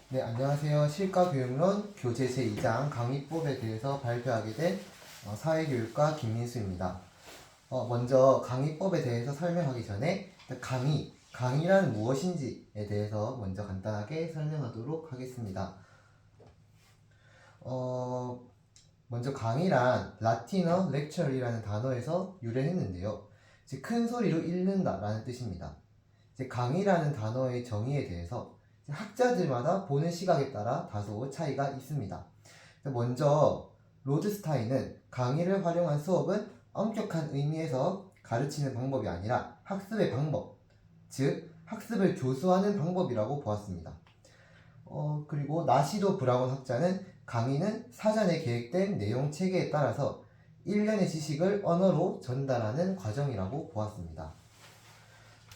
네, 안녕하세요. 실과교육론 교재 제2장 강의법에 대해서 발표하게 된 사회교육과 김민수입니다. 먼저 강의법에 대해서 설명하기 전에 강의란 무엇인지에 대해서 먼저 간단하게 설명하도록 하겠습니다. 먼저 강의란 라틴어 lecture이라는 단어에서 유래했는데요. 이제 큰 소리로 읽는다 라는 뜻입니다. 이제 강의라는 단어의 정의에 대해서 학자들마다 보는 시각에 따라 다소 차이가 있습니다. 먼저 로드스타인은 강의를 활용한 수업은 엄격한 의미에서 가르치는 방법이 아니라 학습의 방법, 즉 학습을 교수하는 방법이라고 보았습니다. 그리고 나시도 브라운 학자는 강의는 사전에 계획된 내용 체계에 따라서 일련의 지식을 언어로 전달하는 과정이라고 보았습니다.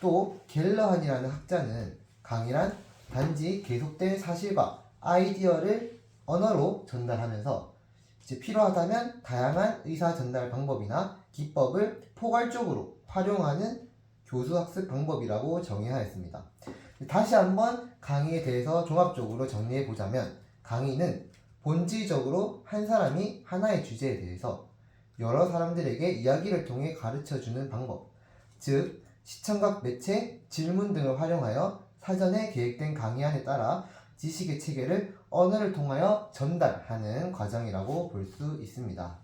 또 갤러한이라는 학자는 강의란 단지 계속된 사실과 아이디어를 언어로 전달하면서 이제 필요하다면 다양한 의사 전달 방법이나 기법을 포괄적으로 활용하는 교수학습 방법이라고 정의하였습니다. 다시 한번 강의에 대해서 종합적으로 정리해 보자면 강의는 본질적으로 한 사람이 하나의 주제에 대해서 여러 사람들에게 이야기를 통해 가르쳐주는 방법, 즉 시청각 매체, 질문 등을 활용하여 사전에 계획된 강의안에 따라 지식의 체계를 언어를 통하여 전달하는 과정이라고 볼 수 있습니다.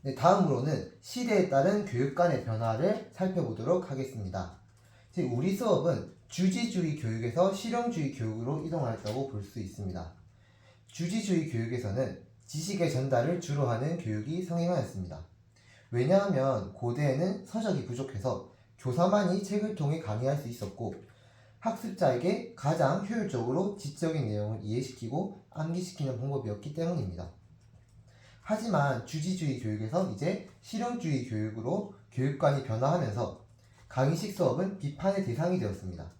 네, 다음으로는 시대에 따른 교육관의 변화를 살펴보도록 하겠습니다. 우리 수업은 주지주의 교육에서 실용주의 교육으로 이동하였다고 볼 수 있습니다. 주지주의 교육에서는 지식의 전달을 주로 하는 교육이 성행하였습니다. 왜냐하면 고대에는 서적이 부족해서 교사만이 책을 통해 강의할 수 있었고 학습자에게 가장 효율적으로 지적인 내용을 이해시키고 암기시키는 방법이었기 때문입니다. 하지만 주지주의 교육에서 이제 실용주의 교육으로 교육관이 변화하면서 강의식 수업은 비판의 대상이 되었습니다.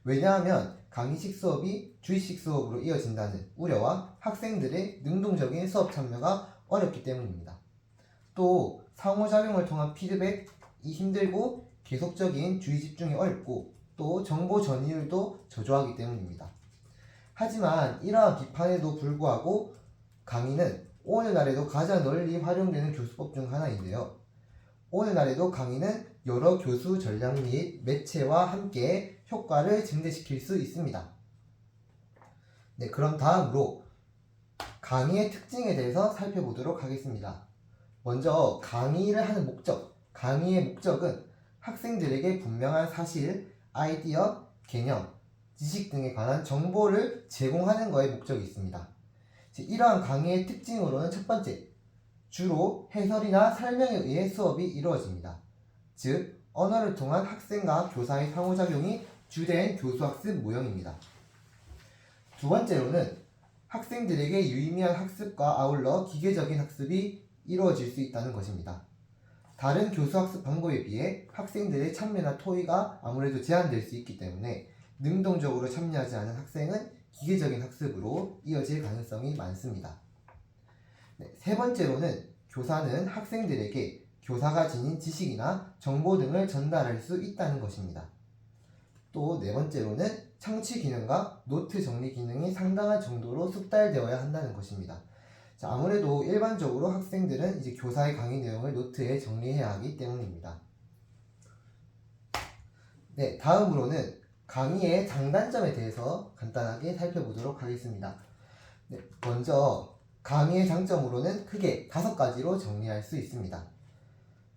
왜냐하면 강의식 수업이 주의식 수업으로 이어진다는 우려와 학생들의 능동적인 수업 참여가 어렵기 때문입니다. 또 상호작용을 통한 피드백이 힘들고 계속적인 주의 집중이 어렵고 또 정보 전이율도 저조하기 때문입니다. 하지만 이러한 비판에도 불구하고 강의는 오늘날에도 가장 널리 활용되는 교수법 중 하나인데요. 오늘날에도 강의는 여러 교수 전략 및 매체와 함께 효과를 증대시킬 수 있습니다. 네, 그럼 다음으로 강의의 특징에 대해서 살펴보도록 하겠습니다. 먼저 강의를 하는 목적, 강의의 목적은 학생들에게 분명한 사실, 아이디어, 개념, 지식 등에 관한 정보를 제공하는 것에 목적이 있습니다. 이러한 강의의 특징으로는 첫 번째, 주로 해설이나 설명에 의해 수업이 이루어집니다. 즉, 언어를 통한 학생과 교사의 상호작용이 주된 교수학습 모형입니다. 두 번째로는 학생들에게 유의미한 학습과 아울러 기계적인 학습이 이루어질 수 있다는 것입니다. 다른 교수학습 방법에 비해 학생들의 참여나 토의가 아무래도 제한될 수 있기 때문에 능동적으로 참여하지 않은 학생은 기계적인 학습으로 이어질 가능성이 많습니다. 네, 세 번째로는 교사는 학생들에게 교사가 지닌 지식이나 정보 등을 전달할 수 있다는 것입니다. 또 네 번째로는 청취 기능과 노트 정리 기능이 상당한 정도로 숙달되어야 한다는 것입니다. 아무래도 일반적으로 학생들은 이제 교사의 강의 내용을 노트에 정리해야 하기 때문입니다. 네, 다음으로는 강의의 장단점에 대해서 간단하게 살펴보도록 하겠습니다. 네, 먼저 강의의 장점으로는 크게 5가지로 정리할 수 있습니다.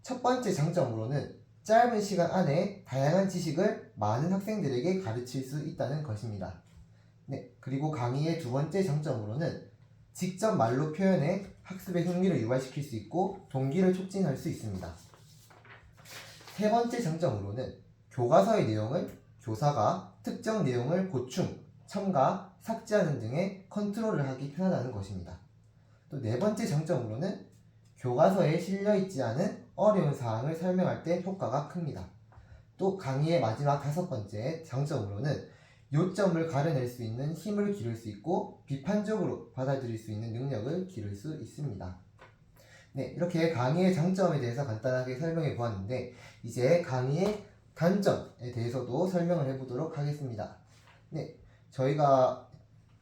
첫 번째 장점으로는 짧은 시간 안에 다양한 지식을 많은 학생들에게 가르칠 수 있다는 것입니다. 네, 그리고 강의의 두 번째 장점으로는 직접 말로 표현해 학습의 흥미를 유발시킬 수 있고 동기를 촉진할 수 있습니다. 세 번째 장점으로는 교과서의 내용을 교사가 특정 내용을 보충, 첨가, 삭제하는 등의 컨트롤을 하기 편하다는 것입니다. 또 네 번째 장점으로는 교과서에 실려있지 않은 어려운 사항을 설명할 때 효과가 큽니다. 또 강의의 마지막 5번째 장점으로는 요점을 가려낼 수 있는 힘을 기를 수 있고 비판적으로 받아들일 수 있는 능력을 기를 수 있습니다. 네, 이렇게 강의의 장점에 대해서 간단하게 설명해 보았는데 이제 강의의 단점에 대해서도 설명을 해보도록 하겠습니다. 네, 저희가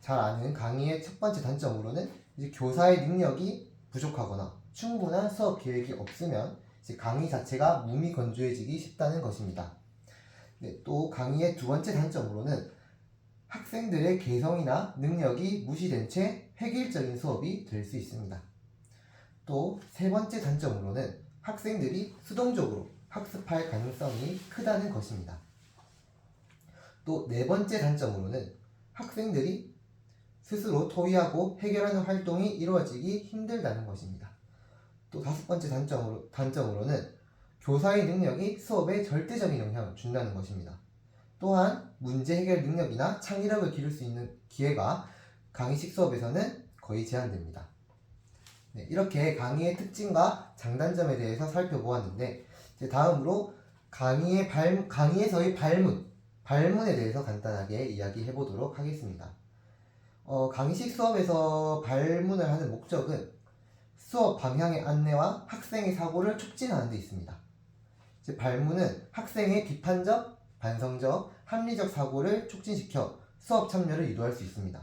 잘 아는 강의의 첫 번째 단점으로는 이제 교사의 능력이 부족하거나 충분한 수업 계획이 없으면 이제 강의 자체가 무미건조해지기 쉽다는 것입니다. 네, 또 강의의 두 번째 단점으로는 학생들의 개성이나 능력이 무시된 채 획일적인 수업이 될 수 있습니다. 또 세 번째 단점으로는 학생들이 수동적으로 학습할 가능성이 크다는 것입니다. 또 네 번째 단점으로는 학생들이 스스로 토의하고 해결하는 활동이 이루어지기 힘들다는 것입니다. 또 다섯 번째 단점으로는 교사의 능력이 수업에 절대적인 영향을 준다는 것입니다. 또한 문제 해결 능력이나 창의력을 기를 수 있는 기회가 강의식 수업에서는 거의 제한됩니다. 네, 이렇게 강의의 특징과 장단점에 대해서 살펴보았는데 이제 다음으로 강의에서의 발문에 대해서 간단하게 이야기해 보도록 하겠습니다. 강의식 수업에서 발문을 하는 목적은 수업 방향의 안내와 학생의 사고를 촉진하는 데 있습니다. 이제 발문은 학생의 비판적, 반성적, 합리적 사고를 촉진시켜 수업 참여를 유도할 수 있습니다.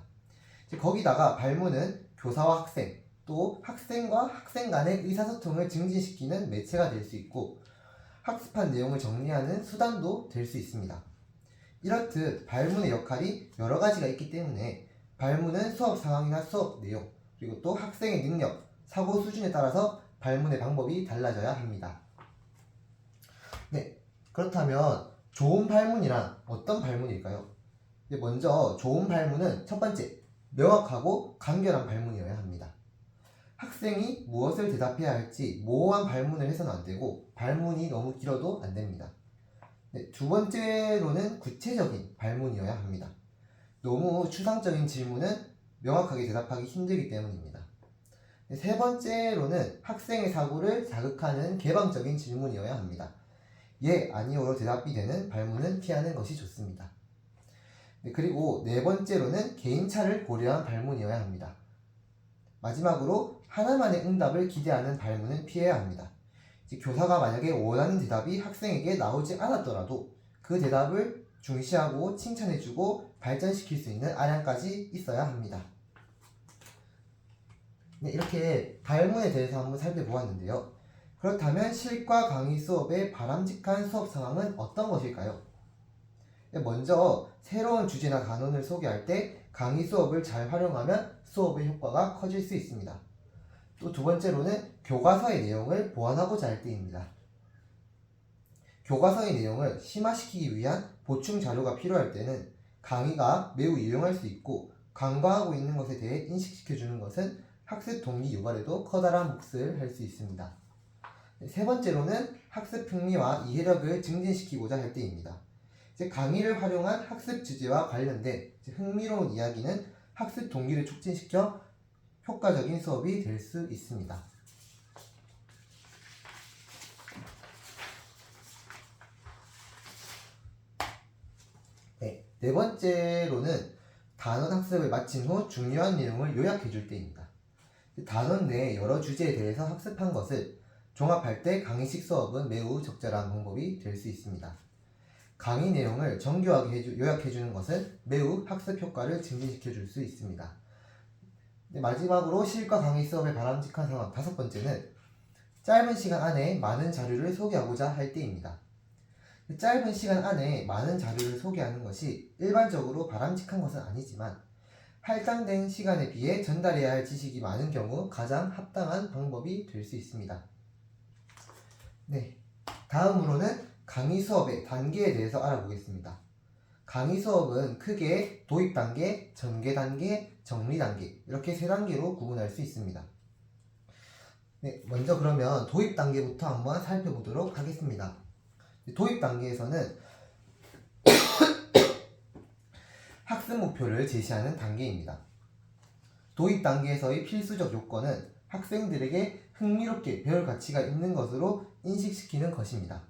이제 거기다가 발문은 교사와 학생, 또 학생과 학생 간의 의사소통을 증진시키는 매체가 될 수 있고 학습한 내용을 정리하는 수단도 될 수 있습니다. 이렇듯 발문의 역할이 여러 가지가 있기 때문에 발문은 수업 상황이나 수업 내용, 그리고 또 학생의 능력, 사고 수준에 따라서 발문의 방법이 달라져야 합니다. 네, 그렇다면 좋은 발문이란 어떤 발문일까요? 먼저 좋은 발문은 첫 번째, 명확하고 간결한 발문이어야 합니다. 학생이 무엇을 대답해야 할지 모호한 발문을 해서는 안 되고 발문이 너무 길어도 안 됩니다. 네, 두 번째로는 구체적인 발문이어야 합니다. 너무 추상적인 질문은 명확하게 대답하기 힘들기 때문입니다. 네, 세 번째로는 학생의 사고를 자극하는 개방적인 질문이어야 합니다. 예, 아니오로 대답이 되는 발문은 피하는 것이 좋습니다. 네, 그리고 네 번째로는 개인차를 고려한 발문이어야 합니다. 마지막으로 하나만의 응답을 기대하는 발문은 피해야 합니다. 교사가 만약에 원하는 대답이 학생에게 나오지 않았더라도 그 대답을 중시하고 칭찬해주고 발전시킬 수 있는 아량까지 있어야 합니다. 네, 이렇게 발문에 대해서 한번 살펴보았는데요. 그렇다면 실과 강의 수업의 바람직한 수업 상황은 어떤 것일까요? 먼저 새로운 주제나 단원을 소개할 때 강의 수업을 잘 활용하면 수업의 효과가 커질 수 있습니다. 또 두 번째로는 교과서의 내용을 보완하고자 할 때입니다. 교과서의 내용을 심화시키기 위한 보충 자료가 필요할 때는 강의가 매우 유용할 수 있고 간과하고 있는 것에 대해 인식시켜주는 것은 학습 동기 유발에도 커다란 몫을 할 수 있습니다. 세 번째로는 학습 흥미와 이해력을 증진시키고자 할 때입니다. 강의를 활용한 학습 주제와 관련된 흥미로운 이야기는 학습 동기를 촉진시켜 효과적인 수업이 될 수 있습니다. 네 번째로는 단원 학습을 마친 후 중요한 내용을 요약해 줄 때입니다. 단원 내 여러 주제에 대해서 학습한 것을 종합할 때 강의식 수업은 매우 적절한 방법이 될 수 있습니다. 강의 내용을 정교하게 요약해 주는 것은 매우 학습 효과를 증진시켜 줄 수 있습니다. 마지막으로 실과 강의 수업의 바람직한 상황 다섯 번째는 짧은 시간 안에 많은 자료를 소개하고자 할 때입니다. 짧은 시간 안에 많은 자료를 소개하는 것이 일반적으로 바람직한 것은 아니지만 할당된 시간에 비해 전달해야 할 지식이 많은 경우 가장 합당한 방법이 될 수 있습니다. 네, 다음으로는 강의 수업의 단계에 대해서 알아보겠습니다. 강의 수업은 크게 도입 단계, 전개 단계, 정리 단계 이렇게 세 단계로 구분할 수 있습니다. 네, 먼저 그러면 도입 단계부터 한번 살펴보도록 하겠습니다. 도입 단계에서는 학습 목표를 제시하는 단계입니다. 도입 단계에서의 필수적 요건은 학생들에게 흥미롭게 배울 가치가 있는 것으로 인식시키는 것입니다.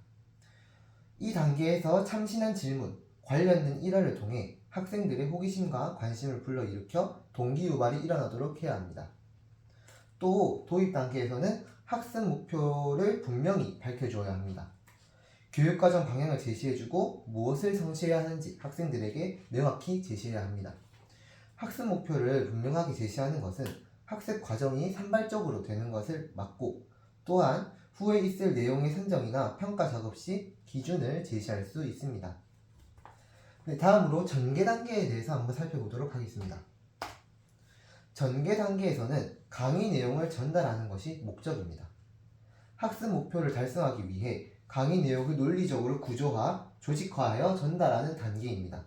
이 단계에서 참신한 질문, 관련된 일화를 통해 학생들의 호기심과 관심을 불러일으켜 동기 유발이 일어나도록 해야 합니다. 또 도입 단계에서는 학습 목표를 분명히 밝혀주어야 합니다. 교육과정 방향을 제시해주고 무엇을 성취해야 하는지 학생들에게 명확히 제시해야 합니다. 학습 목표를 분명하게 제시하는 것은 학습 과정이 산발적으로 되는 것을 막고 또한 후에 있을 내용의 선정이나 평가 작업 시 기준을 제시할 수 있습니다. 네, 다음으로 전개 단계에 대해서 한번 살펴보도록 하겠습니다. 전개 단계에서는 강의 내용을 전달하는 것이 목적입니다. 학습 목표를 달성하기 위해 강의 내용을 논리적으로 구조화, 조직화하여 전달하는 단계입니다.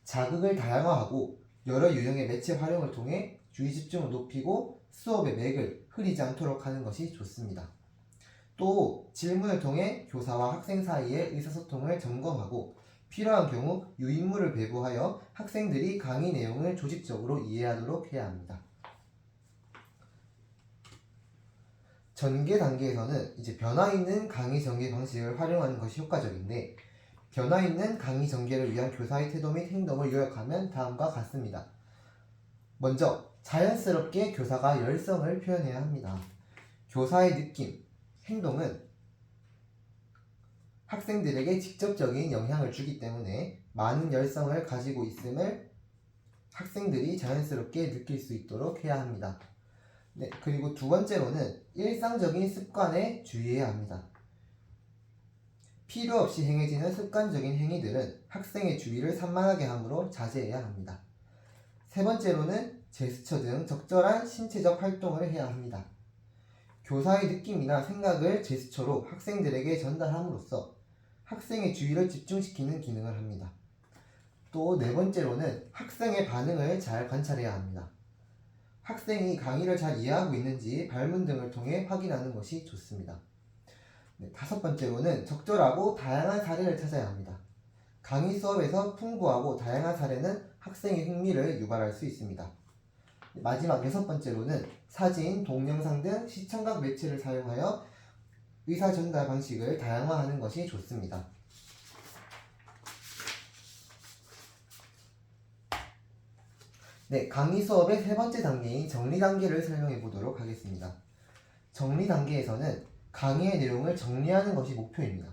자극을 다양화하고 여러 유형의 매체 활용을 통해 주의 집중을 높이고 수업의 맥을 흐리지 않도록 하는 것이 좋습니다. 또 질문을 통해 교사와 학생 사이의 의사소통을 점검하고 필요한 경우 유인물을 배부하여 학생들이 강의 내용을 조직적으로 이해하도록 해야 합니다. 전개 단계에서는 이제 변화 있는 강의 전개 방식을 활용하는 것이 효과적인데 변화 있는 강의 전개를 위한 교사의 태도 및 행동을 요약하면 다음과 같습니다. 먼저 자연스럽게 교사가 열성을 표현해야 합니다. 교사의 느낌, 행동은 학생들에게 직접적인 영향을 주기 때문에 많은 열성을 가지고 있음을 학생들이 자연스럽게 느낄 수 있도록 해야 합니다. 네, 그리고 두 번째로는 일상적인 습관에 주의해야 합니다. 필요 없이 행해지는 습관적인 행위들은 학생의 주의를 산만하게 하므로 자제해야 합니다. 세 번째로는 제스처 등 적절한 신체적 활동을 해야 합니다. 교사의 느낌이나 생각을 제스처로 학생들에게 전달함으로써 학생의 주의를 집중시키는 기능을 합니다. 또 네 번째로는 학생의 반응을 잘 관찰해야 합니다. 학생이 강의를 잘 이해하고 있는지 발문 등을 통해 확인하는 것이 좋습니다. 네, 다섯 번째로는 적절하고 다양한 사례를 찾아야 합니다. 강의 수업에서 풍부하고 다양한 사례는 학생의 흥미를 유발할 수 있습니다. 마지막 여섯 번째로는 사진, 동영상 등 시청각 매체를 사용하여 의사 전달 방식을 다양화하는 것이 좋습니다. 네, 강의 수업의 세 번째 단계인 정리 단계를 설명해 보도록 하겠습니다. 정리 단계에서는 강의의 내용을 정리하는 것이 목표입니다.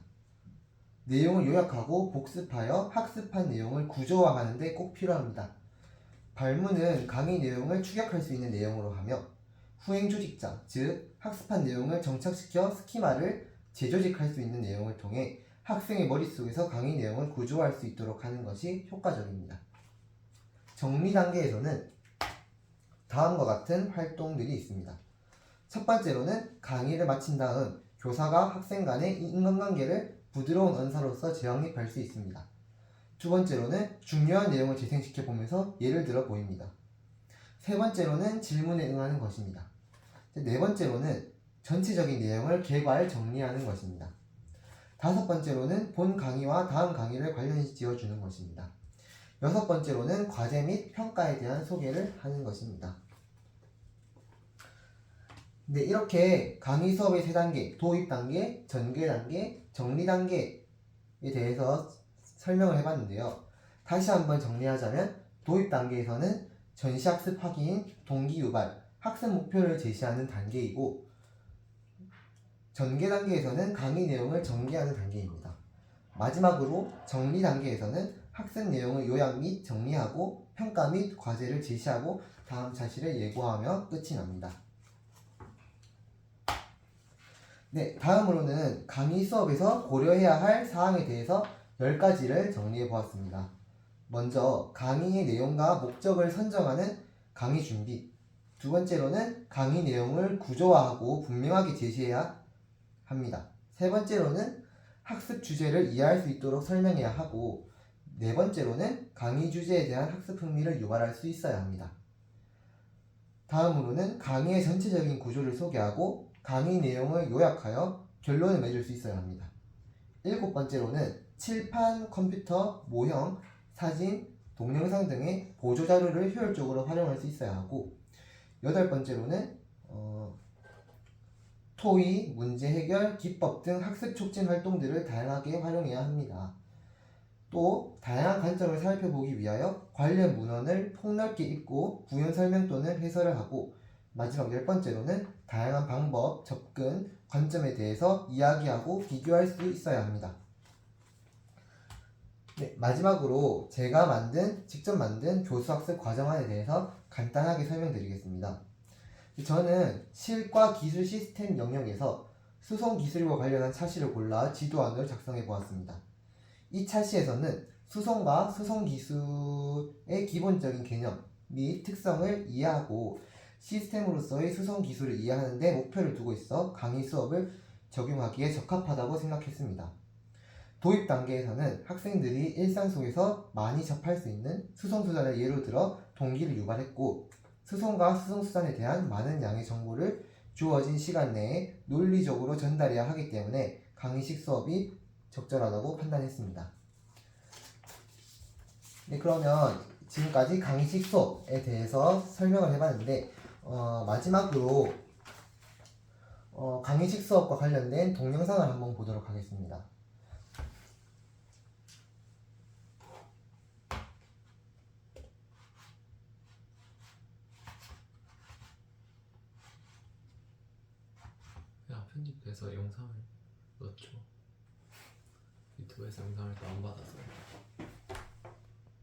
내용을 요약하고 복습하여 학습한 내용을 구조화하는 데 꼭 필요합니다. 발문은 강의 내용을 축약할 수 있는 내용으로 하며 후행 조직장, 즉 학습한 내용을 정착시켜 스키마를 재조직할 수 있는 내용을 통해 학생의 머릿속에서 강의 내용을 구조화할 수 있도록 하는 것이 효과적입니다. 정리 단계에서는 다음과 같은 활동들이 있습니다. 첫 번째로는 강의를 마친 다음 교사가 학생 간의 인간관계를 부드러운 언사로서 재확립할 수 있습니다. 두 번째로는 중요한 내용을 재생시켜 보면서 예를 들어 보입니다. 세 번째로는 질문에 응하는 것입니다. 네 번째로는 전체적인 내용을 개괄 정리하는 것입니다. 다섯 번째로는 본 강의와 다음 강의를 관련시 지어주는 것입니다. 여섯 번째로는 과제 및 평가에 대한 소개를 하는 것입니다. 네, 이렇게 강의 수업의 세 단계, 도입 단계, 전개 단계, 정리 단계에 대해서 설명을 해봤는데요. 다시 한번 정리하자면 도입 단계에서는 전시학습 확인, 동기 유발, 학습 목표를 제시하는 단계이고 전개 단계에서는 강의 내용을 전개하는 단계입니다. 마지막으로 정리 단계에서는 학습 내용을 요약 및 정리하고 평가 및 과제를 제시하고 다음 차시를 예고하며 끝이 납니다. 네, 다음으로는 강의 수업에서 고려해야 할 사항에 대해서 10가지를 정리해 보았습니다. 먼저 강의의 내용과 목적을 선정하는 강의 준비. 두 번째로는 강의 내용을 구조화하고 분명하게 제시해야 합니다. 세 번째로는 학습 주제를 이해할 수 있도록 설명해야 하고 네 번째로는 강의 주제에 대한 학습 흥미를 유발할 수 있어야 합니다. 다음으로는 강의의 전체적인 구조를 소개하고 강의 내용을 요약하여 결론을 맺을 수 있어야 합니다. 일곱 번째로는 칠판, 컴퓨터, 모형, 사진, 동영상 등의 보조자료를 효율적으로 활용할 수 있어야 하고 여덟 번째로는 토의, 문제 해결, 기법 등 학습 촉진 활동들을 다양하게 활용해야 합니다. 또 다양한 관점을 살펴보기 위하여 관련 문헌을 폭넓게 읽고 부연 설명 또는 해설을 하고 마지막 열 번째로는 다양한 방법, 접근, 관점에 대해서 이야기하고 비교할 수 있어야 합니다. 네, 마지막으로 제가 직접 만든 교수학습 과정안에 대해서 간단하게 설명드리겠습니다. 저는 실과 기술 시스템 영역에서 수송기술과 관련한 차시를 골라 지도안을 작성해 보았습니다. 이 차시에서는 수송과 수송기술의 기본적인 개념 및 특성을 이해하고 시스템으로서의 수송기술을 이해하는 데 목표를 두고 있어 강의 수업을 적용하기에 적합하다고 생각했습니다. 도입 단계에서는 학생들이 일상 속에서 많이 접할 수 있는 수송수단을 예로 들어 동기를 유발했고 수송과 수송수단에 대한 많은 양의 정보를 주어진 시간 내에 논리적으로 전달해야 하기 때문에 강의식 수업이 적절하다고 판단했습니다. 네, 그러면 지금까지 강의식 수업에 대해서 설명을 해봤는데 마지막으로 강의식 수업과 관련된 동영상을 한번 보도록 하겠습니다. 야, 편집해서 영상을 넣죠. 유튜브에서 영상을 다운받아서